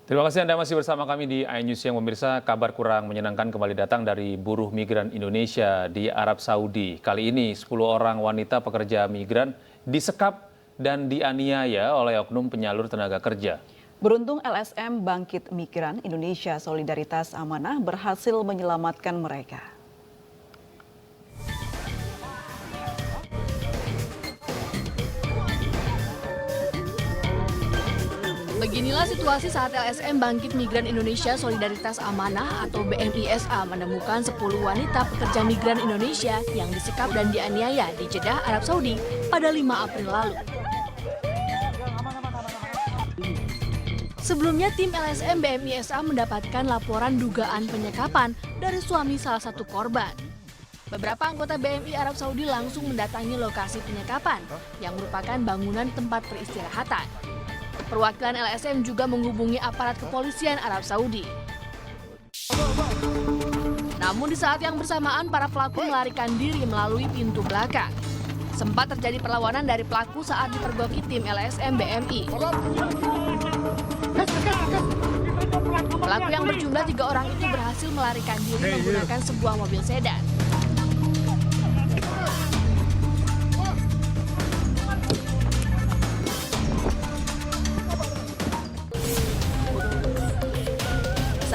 Terima kasih Anda masih bersama kami di iNews yang pemirsa. Kabar kurang menyenangkan kembali datang dari buruh migran Indonesia di Arab Saudi. Kali ini 10 orang wanita pekerja migran disekap dan dianiaya oleh oknum penyalur tenaga kerja. Beruntung LSM Bangkit Migran Indonesia Solidaritas Amanah berhasil menyelamatkan mereka. Beginilah situasi saat LSM Bangkit Migran Indonesia Solidaritas Amanah atau BMISA menemukan 10 wanita pekerja migran Indonesia yang disekap dan dianiaya di Jeddah, Arab Saudi pada 5 April lalu. Sebelumnya, tim LSM BMISA mendapatkan laporan dugaan penyekapan dari suami salah satu korban. Beberapa anggota BMI Arab Saudi langsung mendatangi lokasi penyekapan yang merupakan bangunan tempat peristirahatan. Perwakilan LSM juga menghubungi aparat kepolisian Arab Saudi. Namun di saat yang bersamaan, para pelaku melarikan diri melalui pintu belakang. Sempat terjadi perlawanan dari pelaku saat dipergoki tim LSM BMI. Pelaku yang berjumlah 3 orang itu berhasil melarikan diri menggunakan sebuah mobil sedan.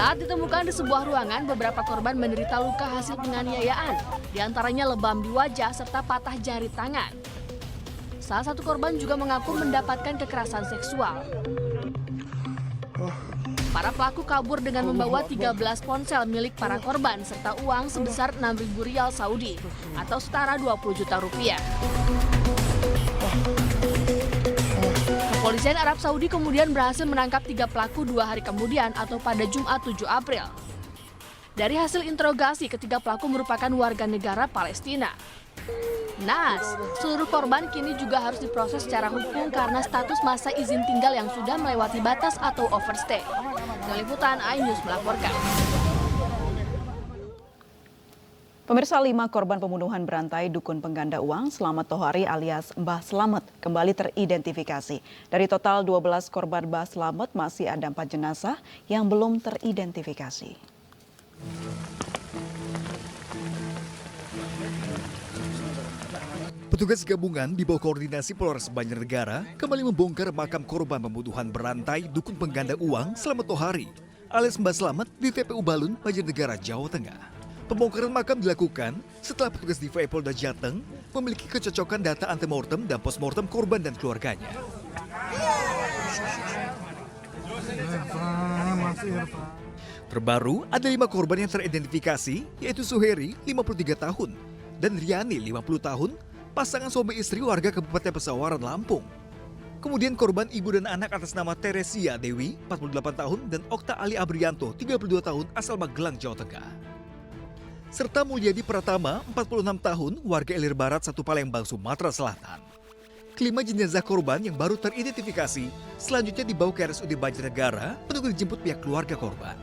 Saat ditemukan di sebuah ruangan, beberapa korban menderita luka hasil penganiayaan, diantaranya lebam di wajah serta patah jari tangan. Salah satu korban juga mengaku mendapatkan kekerasan seksual. Para pelaku kabur dengan membawa 13 ponsel milik para korban serta uang sebesar 6.000 rial Saudi atau setara 20 juta rupiah. Kepolisian Arab Saudi kemudian berhasil menangkap 3 pelaku 2 hari kemudian atau pada Jumat 7 April. Dari hasil interogasi, ketiga pelaku merupakan warga negara Palestina. Naas, seluruh korban kini juga harus diproses secara hukum karena status masa izin tinggal yang sudah melewati batas atau overstay. Tim Liputan iNews melaporkan. Pemirsa, 5 korban pembunuhan berantai dukun pengganda uang Slamet Tohari alias Mbah Slamet kembali teridentifikasi. Dari total 12 korban Mbah Slamet masih ada 4 jenazah yang belum teridentifikasi. Petugas gabungan di bawah koordinasi Polres Banjarnegara kembali membongkar makam korban pembunuhan berantai dukun pengganda uang Slamet Tohari alias Mbah Slamet di TPU Balun, Banjarnegara, Jawa Tengah. Pembongkaran makam dilakukan setelah petugas DVI Polda Jateng memiliki kecocokan data antemortem dan postmortem korban dan keluarganya. Terbaru, ada 5 korban yang teridentifikasi, yaitu Suheri, 53 tahun, dan Riani, 50 tahun, pasangan suami istri warga Kabupaten Pesawaran, Lampung. Kemudian korban ibu dan anak atas nama Teresia Dewi, 48 tahun, dan Okta Ali Abrianto, 32 tahun, asal Magelang, Jawa Tengah. Serta Mulyadi Pratama, 46 tahun, warga Ilir Barat, 1 Palembang, Sumatera Selatan. Kelima jenazah korban yang baru teridentifikasi selanjutnya dibawa ke RSUD Banjarnegara untuk dijemput pihak keluarga korban.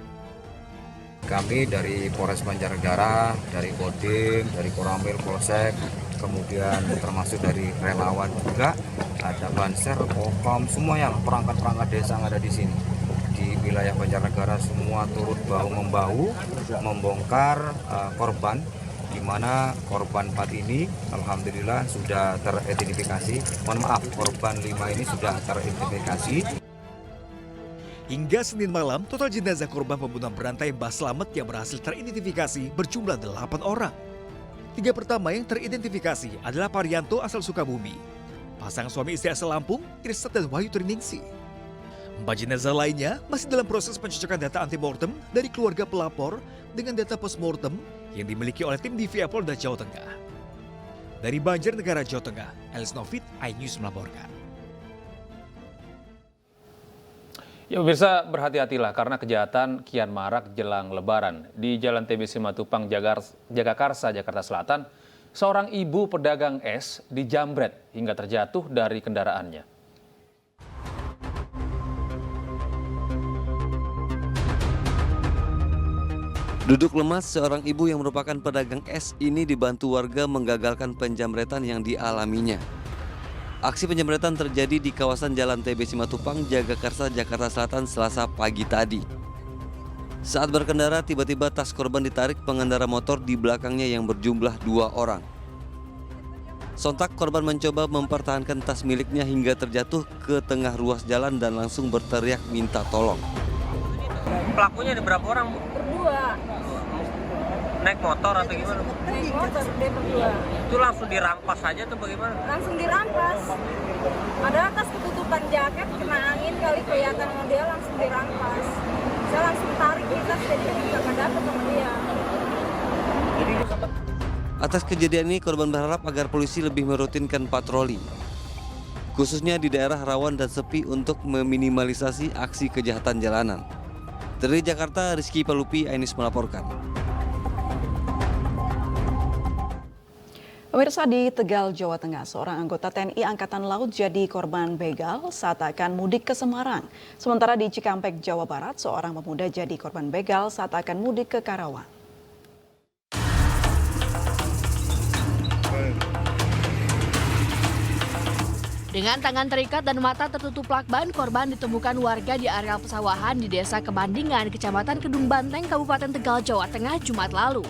Kami dari Polres Banjarnegara, dari Kodim, dari Koramil, Polsek, kemudian termasuk dari relawan juga, ada Banser, Popam, semua yang perangkat-perangkat desa yang ada di sini. Di wilayah Banjarnegara semua turut bahu-membahu membongkar korban, di mana korban 4 ini alhamdulillah sudah teridentifikasi. Mohon maaf, korban 5 ini sudah teridentifikasi. Hingga Senin malam, total jenazah korban pembunuhan berantai Mbah Slamet yang berhasil teridentifikasi berjumlah 8 orang. 3 pertama yang teridentifikasi adalah Parianto asal Sukabumi, pasangan suami istri asal Lampung, Irsat dan Wahyu Triningsi. 4 jenazah lainnya masih dalam proses pencocokan data antemortem dari keluarga pelapor dengan data postmortem yang dimiliki oleh tim DVI Polda Jawa Tengah. Dari Banjarnegara, Jawa Tengah, Elis Novit, iNews melaporkan. Ya pemirsa, berhati-hatilah karena kejahatan kian marak jelang Lebaran. Di Jalan TBC Matupang, Jagakarsa, Jakarta Selatan, seorang ibu pedagang es dijambret hingga terjatuh dari kendaraannya. Duduk lemas, seorang ibu yang merupakan pedagang es ini dibantu warga menggagalkan penjamretan yang dialaminya. Aksi penjamretan terjadi di kawasan Jalan TB Simatupang, Jagakarsa, Jakarta Selatan Selasa pagi tadi. Saat berkendara, tiba-tiba tas korban ditarik pengendara motor di belakangnya yang berjumlah 2 orang. Sontak korban mencoba mempertahankan tas miliknya hingga terjatuh ke tengah ruas jalan dan langsung berteriak minta tolong. Pelakunya ada berapa orang, Bu? Berdua. Naik motor atau gimana? Naik motor, dia berdua. Itu langsung dirampas aja atau bagaimana? Langsung dirampas. Ada tas ketutupan jaket, kena angin kali kelihatan sama dia, langsung dirampas. Saya langsung tarik di tas, jadi nggak dapat sama dia. Atas kejadian ini, korban berharap agar polisi lebih merutinkan patroli, khususnya di daerah rawan dan sepi untuk meminimalisasi aksi kejahatan jalanan. Dari Jakarta, Rizky Palupi, Ainis melaporkan. Pemirsa, di Tegal, Jawa Tengah, seorang anggota TNI Angkatan Laut jadi korban begal saat akan mudik ke Semarang. Sementara di Cikampek, Jawa Barat, seorang pemuda jadi korban begal saat akan mudik ke Karawang. Dengan tangan terikat dan mata tertutup lakban, korban ditemukan warga di areal pesawahan di Desa Kebandingan, Kecamatan Kedung Banteng, Kabupaten Tegal, Jawa Tengah, Jumat lalu.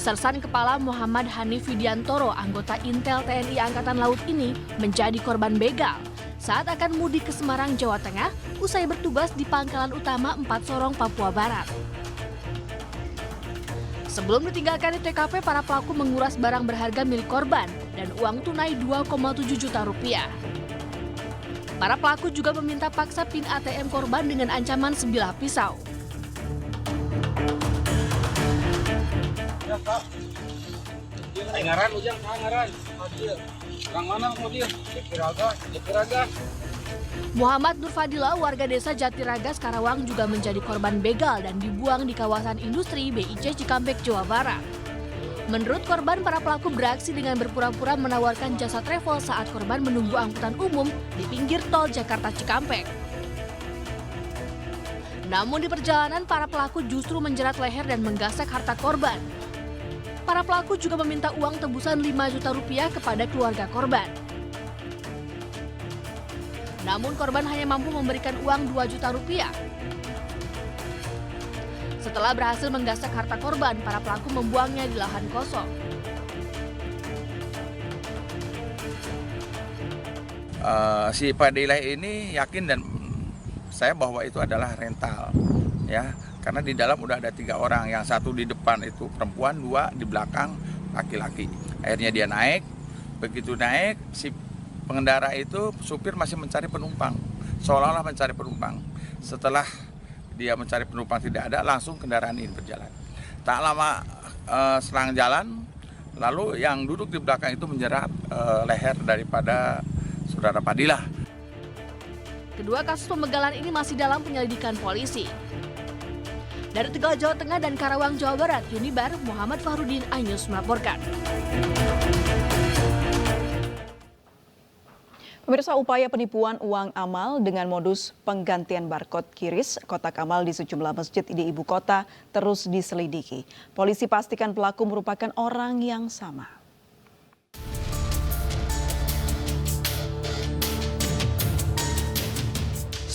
Sersan Kepala Muhammad Hanif Widiantoro, anggota Intel TNI Angkatan Laut ini menjadi korban begal saat akan mudik ke Semarang, Jawa Tengah, usai bertugas di Pangkalan Utama 4 Sorong, Papua Barat. Sebelum ditinggalkan di TKP, para pelaku menguras barang berharga milik korban dan uang tunai 2,7 juta rupiah. Para pelaku juga meminta paksa PIN ATM korban dengan ancaman sebilah pisau. Muhammad Nur Fadila, warga desa Jatiragas, Karawang, juga menjadi korban begal dan dibuang di kawasan industri BIC Cikampek, Jawa Barat. Menurut korban, para pelaku beraksi dengan berpura-pura menawarkan jasa travel saat korban menunggu angkutan umum di pinggir tol Jakarta Cikampek. Namun di perjalanan, para pelaku justru menjerat leher dan menggasak harta korban. Para pelaku juga meminta uang tebusan 5 juta rupiah kepada keluarga korban. Namun korban hanya mampu memberikan uang 2 juta rupiah. Setelah berhasil menggasak harta korban, para pelaku membuangnya di lahan kosong. Si Fadilah ini yakin dan saya bahwa itu adalah rental, ya, karena di dalam udah ada 3 orang, yang satu di depan itu perempuan, 2 di belakang laki-laki. Akhirnya dia naik, begitu naik si pengendara itu, supir masih mencari penumpang, seolah-olah mencari penumpang. Setelah dia mencari penumpang tidak ada, langsung kendaraan ini berjalan. Tak lama selang jalan, lalu yang duduk di belakang itu menjerat leher daripada saudara Fadilah. Kedua kasus pembegalan ini masih dalam penyelidikan polisi. Dari Tegal, Jawa Tengah dan Karawang, Jawa Barat, Unibar, Muhammad Fahrudin, iNews melaporkan. Pemirsa, upaya penipuan uang amal dengan modus penggantian barcode QRIS kotak amal di sejumlah masjid di ibu kota terus diselidiki. Polisi pastikan pelaku merupakan orang yang sama.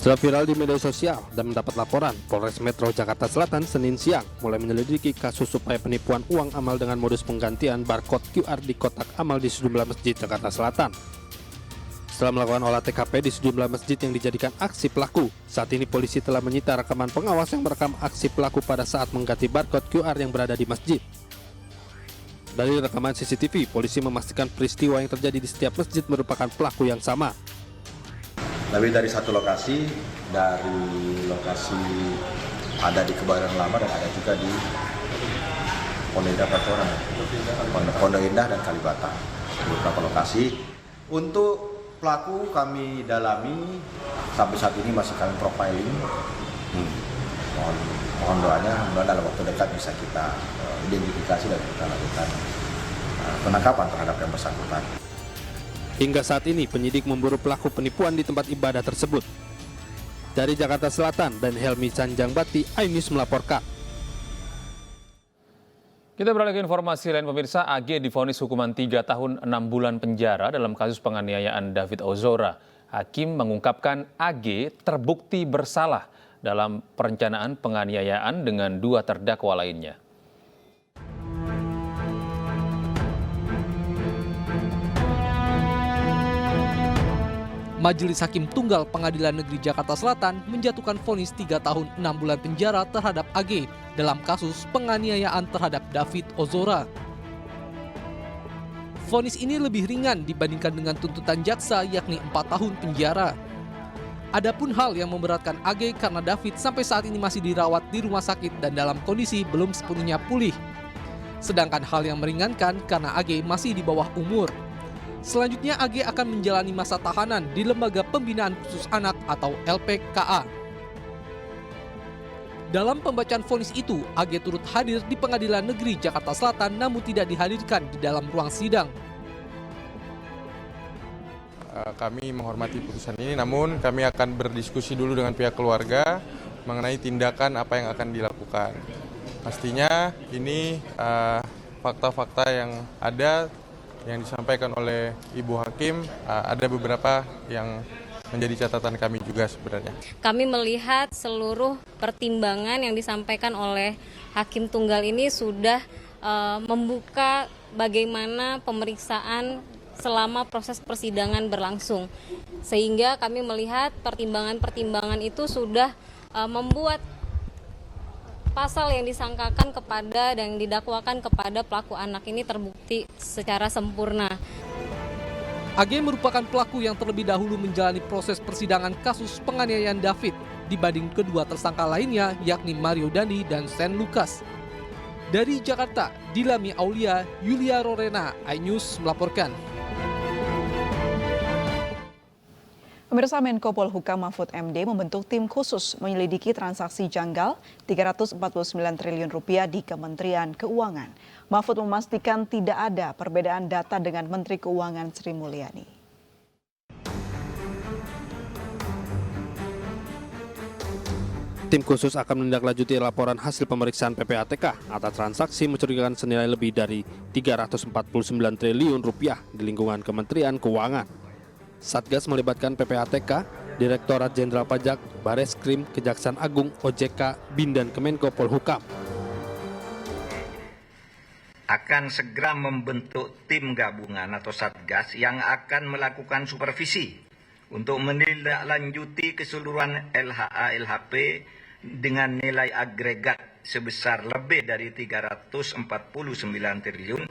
Setelah viral di media sosial dan mendapat laporan, Polres Metro Jakarta Selatan Senin siang mulai menyelidiki kasus upaya penipuan uang amal dengan modus penggantian barcode QR di kotak amal di sejumlah masjid Jakarta Selatan. Setelah melakukan olah TKP di sejumlah masjid yang dijadikan aksi pelaku, saat ini polisi telah menyita rekaman pengawas yang merekam aksi pelaku pada saat mengganti barcode QR yang berada di masjid. Dari rekaman CCTV, polisi memastikan peristiwa yang terjadi di setiap masjid merupakan pelaku yang sama. Tapi dari satu lokasi, ada di Kebayoran Lama dan ada juga di Pondok Indah Patoran, Pondok Indah dan Kalibata, beberapa lokasi. Untuk pelaku kami dalami, sampai saat ini masih kami profiling. Mohon doanya, dalam waktu dekat bisa kita identifikasi dan kita lakukan penangkapan terhadap yang bersangkutan. Hingga saat ini penyidik memburu pelaku penipuan di tempat ibadah tersebut. Dari Jakarta Selatan dan Helmi Sanjangbati, iNews melaporkan. Kita beralih ke informasi lain pemirsa, AG divonis hukuman 3 tahun 6 bulan penjara dalam kasus penganiayaan David Ozora. Hakim mengungkapkan AG terbukti bersalah dalam perencanaan penganiayaan dengan 2 terdakwa lainnya. Majelis Hakim Tunggal Pengadilan Negeri Jakarta Selatan menjatuhkan vonis 3 tahun 6 bulan penjara terhadap AG dalam kasus penganiayaan terhadap David Ozora. Vonis ini lebih ringan dibandingkan dengan tuntutan jaksa yakni 4 tahun penjara. Adapun hal yang memberatkan AG karena David sampai saat ini masih dirawat di rumah sakit dan dalam kondisi belum sepenuhnya pulih. Sedangkan hal yang meringankan karena AG masih di bawah umur. Selanjutnya AG akan menjalani masa tahanan di Lembaga Pembinaan Khusus Anak atau LPKA. Dalam pembacaan vonis itu, AG turut hadir di Pengadilan Negeri Jakarta Selatan namun tidak dihadirkan di dalam ruang sidang. Kami menghormati putusan ini, namun kami akan berdiskusi dulu dengan pihak keluarga mengenai tindakan apa yang akan dilakukan. Pastinya ini fakta-fakta yang ada yang disampaikan oleh Ibu Hakim, ada beberapa yang menjadi catatan kami juga sebenarnya. Kami melihat seluruh pertimbangan yang disampaikan oleh Hakim Tunggal ini sudah membuka bagaimana pemeriksaan selama proses persidangan berlangsung. Sehingga kami melihat pertimbangan-pertimbangan itu sudah membuat pasal yang disangkakan kepada dan didakwakan kepada pelaku anak ini terbukti secara sempurna. AG merupakan pelaku yang terlebih dahulu menjalani proses persidangan kasus penganiayaan David dibanding kedua tersangka lainnya yakni Mario Dandi dan Sen Lucas. Dari Jakarta, Dilami Aulia, Yulia Rorena, iNews melaporkan. Pemirsa, Menko Polhukam Mahfud MD membentuk tim khusus menyelidiki transaksi janggal 349 triliun rupiah di Kementerian Keuangan. Mahfud memastikan tidak ada perbedaan data dengan Menteri Keuangan Sri Mulyani. Tim khusus akan menindaklanjuti laporan hasil pemeriksaan PPATK atas transaksi mencurigakan senilai lebih dari 349 triliun rupiah di lingkungan Kementerian Keuangan. Satgas melibatkan PPATK, Direktorat Jenderal Pajak, Bareskrim, Kejaksaan Agung, OJK, BIN, dan Kemenko Polhukam. Akan segera membentuk tim gabungan atau Satgas yang akan melakukan supervisi untuk menindaklanjuti keseluruhan LHA, LHP dengan nilai agregat sebesar lebih dari 349 triliun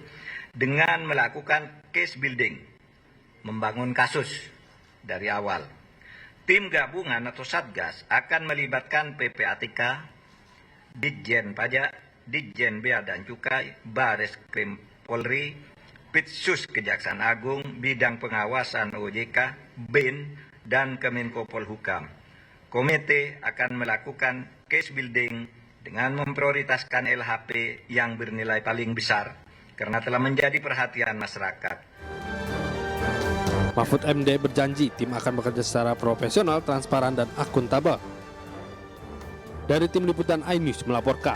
dengan melakukan case building. Membangun kasus dari awal. Tim gabungan atau Satgas akan melibatkan PPATK, Ditjen Pajak, Ditjen Bea dan Cukai, Bareskrim Polri, Pitsus Kejaksaan Agung, Bidang Pengawasan OJK, BIN, dan Kemenko Polhukam. Komite akan melakukan case building dengan memprioritaskan LHP yang bernilai paling besar karena telah menjadi perhatian masyarakat. Mahfud MD berjanji tim akan bekerja secara profesional, transparan, dan akuntabel. Dari tim liputan iNews melaporkan.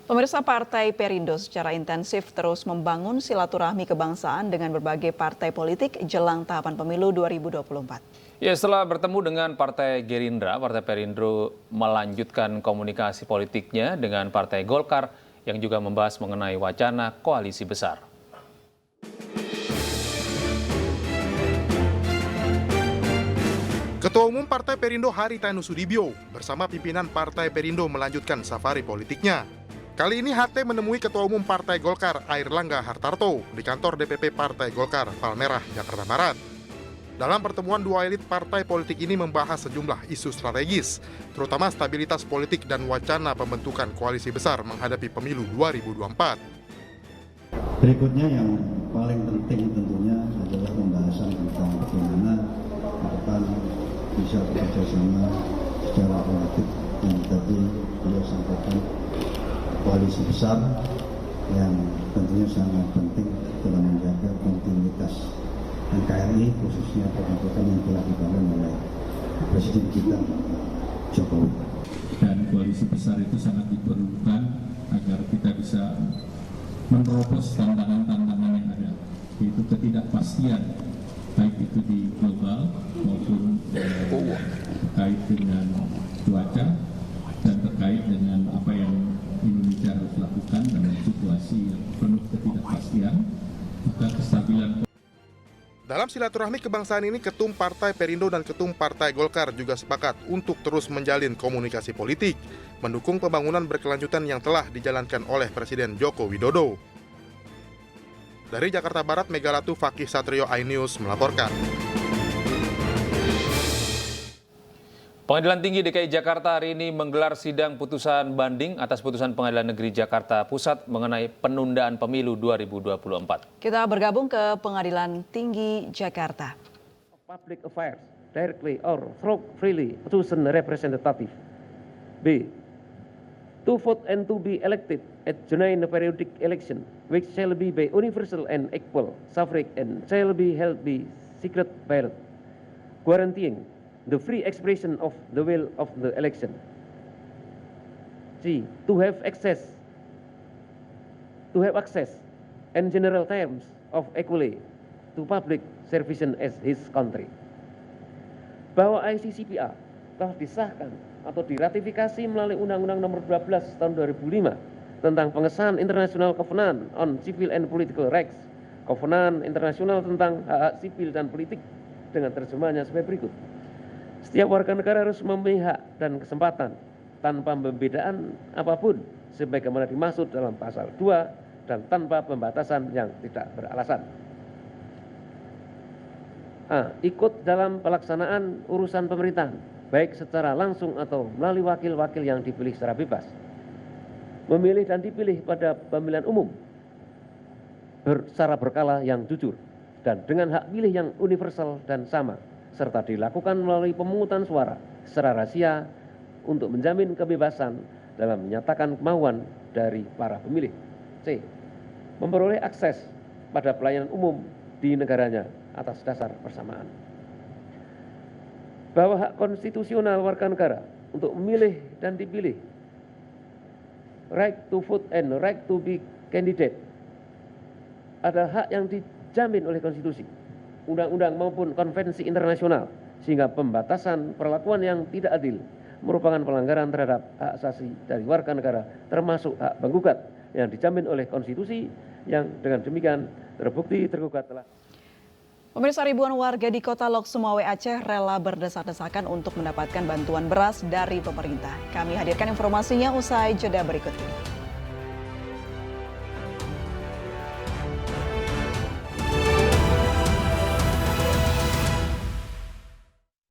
Pemirsa, Partai Perindo secara intensif terus membangun silaturahmi kebangsaan dengan berbagai partai politik jelang tahapan pemilu 2024. Ya, setelah bertemu dengan Partai Gerindra, Partai Perindo melanjutkan komunikasi politiknya dengan Partai Golkar yang juga membahas mengenai wacana koalisi besar. Ketua Umum Partai Perindo Haritanu Sudibyo bersama pimpinan Partai Perindo melanjutkan safari politiknya. Kali ini HT menemui Ketua Umum Partai Golkar Airlangga Hartarto di kantor DPP Partai Golkar Palmerah, Jakarta Barat. Dalam pertemuan dua elit partai politik ini membahas sejumlah isu strategis, terutama stabilitas politik dan wacana pembentukan koalisi besar menghadapi pemilu 2024. Berikutnya yang paling penting tentunya adalah pembahasan tentang bagaimana ke depan bisa bekerjasama secara politik yang tadi beliau sampaikan, koalisi besar yang tentunya sangat penting dalam menjaga kontinuitas NKRI, khususnya pembentukan yang telah dibangun oleh Presiden kita Jokowi. Dan koalisi besar itu sangat diperlukan agar kita bisa menerobos tantangan-tantangan yang ada, yaitu ketidakpastian baik itu di global maupun terkait dengan cuaca dan terkait dengan apa yang Indonesia harus lakukan dalam situasi yang penuh ketidakpastian, maka kestabilan. Dalam silaturahmi kebangsaan ini, Ketum Partai Perindo dan Ketum Partai Golkar juga sepakat untuk terus menjalin komunikasi politik, mendukung pembangunan berkelanjutan yang telah dijalankan oleh Presiden Joko Widodo. Dari Jakarta Barat, Megalatu Fakih Satrio, iNews melaporkan. Pengadilan Tinggi DKI Jakarta hari ini menggelar sidang putusan banding atas putusan Pengadilan Negeri Jakarta Pusat mengenai penundaan pemilu 2024. Kita bergabung ke Pengadilan Tinggi Jakarta. Public affairs directly or through freely chosen representative. B. To vote and to be elected at genuine periodic election, which shall be by universal and equal suffrage and shall be held by secret ballot, guaranteeing the free expression of the will of the election. C. To have access in general terms of equally to public service as his country. Bahwa ICCPA telah disahkan atau diratifikasi melalui Undang-Undang Nomor 12 Tahun 2005 tentang pengesahan International Covenant on Civil and Political Rights, Kovenan Internasional tentang hak sipil dan politik, dengan terjemahannya sebagai berikut. Setiap warga negara harus memiliki hak dan kesempatan tanpa pembedaan apapun sebagaimana dimaksud dalam pasal 2 dan tanpa pembatasan yang tidak beralasan. A. Ikut dalam pelaksanaan urusan pemerintahan, baik secara langsung atau melalui wakil-wakil yang dipilih secara bebas. Memilih dan dipilih pada pemilihan umum secara berkala yang jujur dan dengan hak pilih yang universal dan sama, serta dilakukan melalui pemungutan suara secara rahasia untuk menjamin kebebasan dalam menyatakan kemauan dari para pemilih. C. Memperoleh akses pada pelayanan umum di negaranya atas dasar persamaan. Bahwa hak konstitusional warga negara untuk memilih dan dipilih, right to vote and right to be candidate, adalah hak yang dijamin oleh konstitusi, undang-undang maupun konvensi internasional, sehingga pembatasan perlakuan yang tidak adil merupakan pelanggaran terhadap hak asasi dari warga negara, termasuk hak penggugat yang dijamin oleh konstitusi, yang dengan demikian terbukti tergugat telah. Pemirsa, ribuan warga di kota Lok Sumawe, Aceh rela berdesak-desakan untuk mendapatkan bantuan beras dari pemerintah. Kami hadirkan informasinya usai jeda berikut ini.